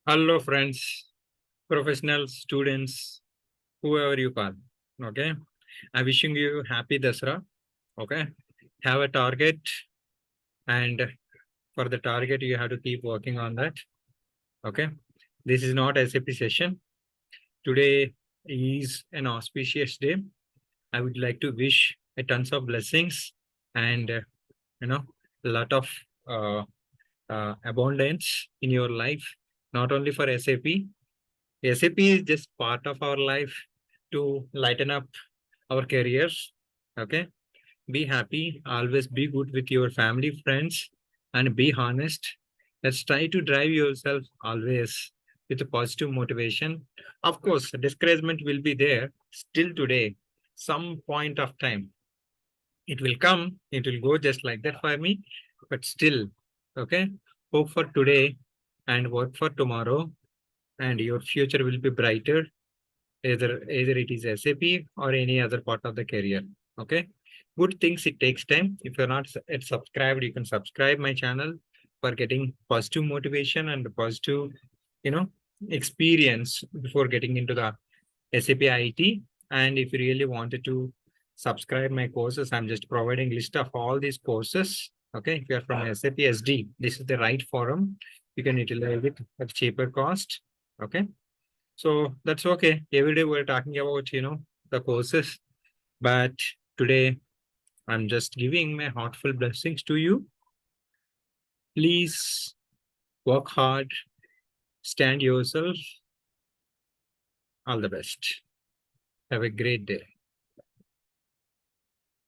Hello, friends, professionals, students, whoever you call. Okay. I'm wishing you happy Dusera. Okay. Have a target, and for the target, you have to keep working on that. Okay. This is not SAP session. Today is an auspicious day. I would like to wish a tons of blessings and, you know, a lot of uh, abundance in your life, not only for SAP. SAP is just part of our life to lighten up our careers. Okay. Be happy. Always be good with your family, friends, and be honest. Let's try to drive yourself always with a positive motivation. Of course, discouragement will be there still today, some point of time. It will come, it will go just like that for me, but still, okay. Hope for today and work for tomorrow, and your future will be brighter, either it is SAP or any other part of the career. Okay. Good things, it takes time. If you're not yet subscribed, you can subscribe my channel for getting positive motivation and positive, you know, experience before getting into the SAP IT. And if you really wanted to subscribe my courses, I'm just providing list of all these courses. Okay. If you're from SAP SD, this is the right forum. You can utilize it at cheaper cost. Okay. So that's okay. Every day we're talking about, the courses, but today I'm just giving my heartfelt blessings to you. Please work hard, stand yourself. All the best. Have a great day.